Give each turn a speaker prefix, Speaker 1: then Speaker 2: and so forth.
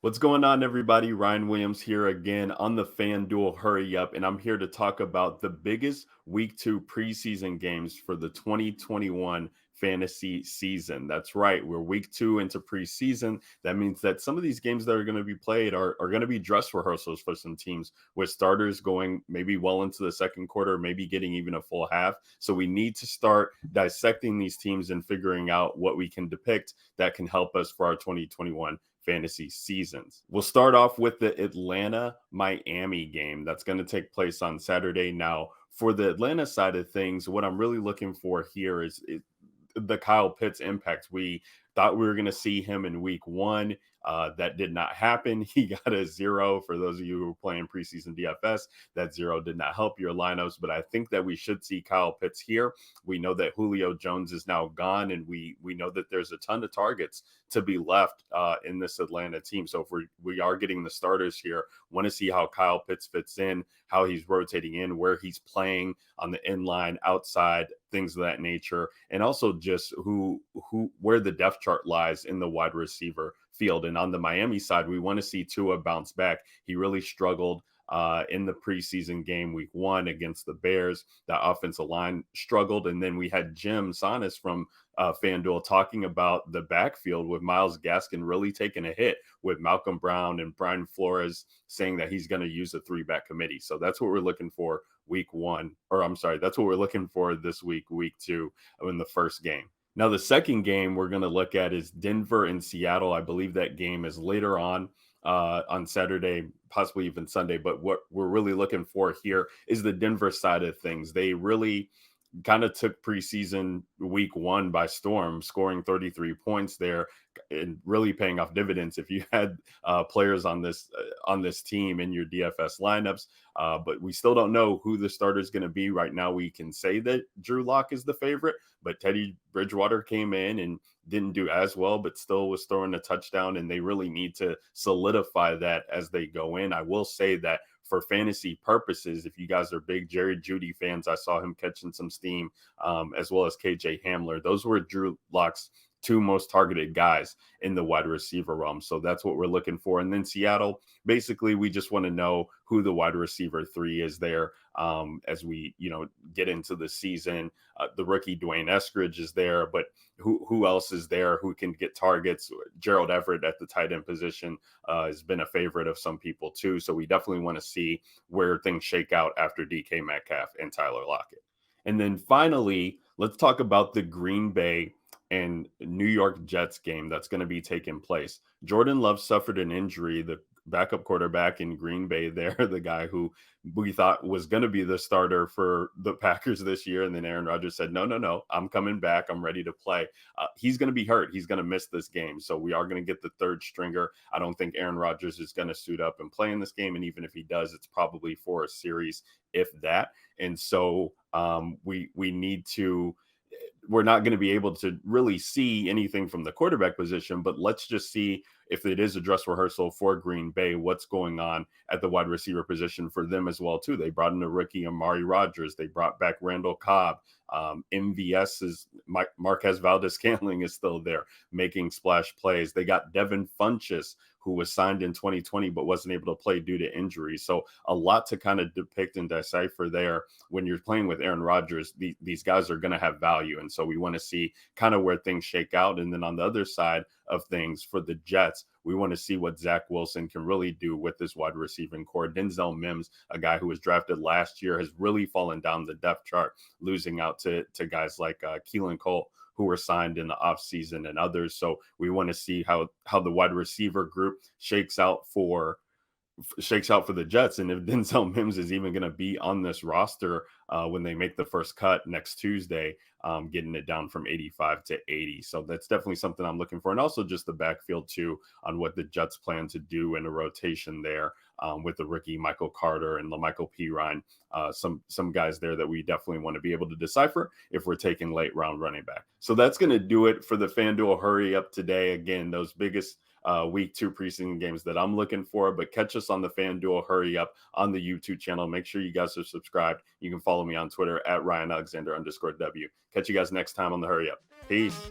Speaker 1: What's going on, everybody? Ryan Williams here again on the FanDuel Hurry Up, and I'm here to talk about the biggest week two preseason games for the 2021 fantasy season. That's right, we're week two into preseason. That means that some of these games that are going to be played are going to be dress rehearsals for some teams, with starters going maybe well into the second quarter, maybe getting even a full half. So we need to start dissecting these teams and figuring out what we can depict that can help us for our 2021 fantasy seasons. We'll start off with the Atlanta Miami game that's going to take place on Saturday. Now, for the Atlanta side of things, what I'm really looking for here is the Kyle Pitts impact. We thought we were going to see him in week one. That did not happen. He got a 0. For those of you who are playing preseason DFS, that 0 did not help your lineups. But I think that we should see Kyle Pitts here. We know that Julio Jones is now gone, and we know that there's a ton of targets to be left in this Atlanta team. So if we are getting the starters here, want to see how Kyle Pitts fits in, how he's rotating in, where he's playing on the inline, outside, things of that nature, and also just where the depth chart lies in the wide receiver field. And on the Miami side, we want to see Tua bounce back. He really struggled in the preseason game week one against the Bears. The offensive line struggled. And then we had Jim Sonis from FanDuel talking about the backfield with Myles Gaskin really taking a hit, with Malcolm Brown and Brian Flores saying that he's going to use a 3-back committee. So that's what we're looking for week one, or I'm sorry, that's what we're looking for this week two, in the first game. Now, the second game we're going to look at is Denver and Seattle. I believe that game is later on Saturday, possibly even Sunday. But what we're really looking for here is the Denver side of things. They really kind of took preseason week one by storm, scoring 33 points there and really paying off dividends if you had players on this team in your DFS lineups. But we still don't know who the starter is going to be. Right now, we can say that Drew Lock is the favorite, but Teddy Bridgewater came in and didn't do as well, but still was throwing a touchdown, and they really need to solidify that as they go in. I will say that for fantasy purposes, if you guys are big Jerry Jeudy fans, I saw him catching some steam, as well as KJ Hamler. Those were Drew Lock's two most targeted guys in the wide receiver realm. So that's what we're looking for. And then Seattle, basically, we just want to know who the wide receiver 3 is there as we, get into the season. The rookie Dwayne Eskridge is there, but who else is there who can get targets? Gerald Everett at the tight end position has been a favorite of some people too. So we definitely want to see where things shake out after DK Metcalf and Tyler Lockett. And then finally, let's talk about the Green Bay and New York Jets game that's going to be taking place. Jordan Love suffered an injury, the backup quarterback in Green Bay there, the guy who we thought was going to be the starter for the Packers this year. And then Aaron Rodgers said, no, I'm coming back. I'm ready to play. He's going to be hurt. He's going to miss this game. So we are going to get the third stringer. I don't think Aaron Rodgers is going to suit up and play in this game. And even if he does, it's probably for a series, if that. And so we need to, we're not going to be able to really see anything from the quarterback position, but let's just see if it is a dress rehearsal for Green Bay, what's going on at the wide receiver position for them as well, too. They brought in a rookie, Amari Rodgers. They brought back Randall Cobb. MVS is Marquez Valdez-Scantling is still there making splash plays. They got Devin Funchess, who was signed in 2020 but wasn't able to play due to injury. So a lot to kind of depict and decipher there. When you're playing with Aaron Rodgers, these guys are going to have value. And so we want to see kind of where things shake out. And then on the other side of things for the Jets, we want to see what Zach Wilson can really do with this wide receiving core. Denzel Mims, a guy who was drafted last year, has really fallen down the depth chart, losing out to guys like Keelan Cole, who were signed in the offseason, and others. So we want to see how the wide receiver group shakes out for the Jets, and if Denzel Mims is even going to be on this roster when they make the first cut next Tuesday, getting it down from 85 to 80. So that's definitely something I'm looking for. And also just the backfield too, on what the Jets plan to do in a rotation there with the rookie Michael Carter and LaMichael Pirine, some guys there that we definitely want to be able to decipher if we're taking late round running back. So that's going to do it for the FanDuel Hurry Up today. Again, those biggest week two preseason games that I'm looking for, but catch us on the FanDuel Hurry Up on the YouTube channel. Make sure you guys are subscribed. You can follow me on Twitter at Ryan Alexander _W. Catch you guys next time on the Hurry Up. Peace.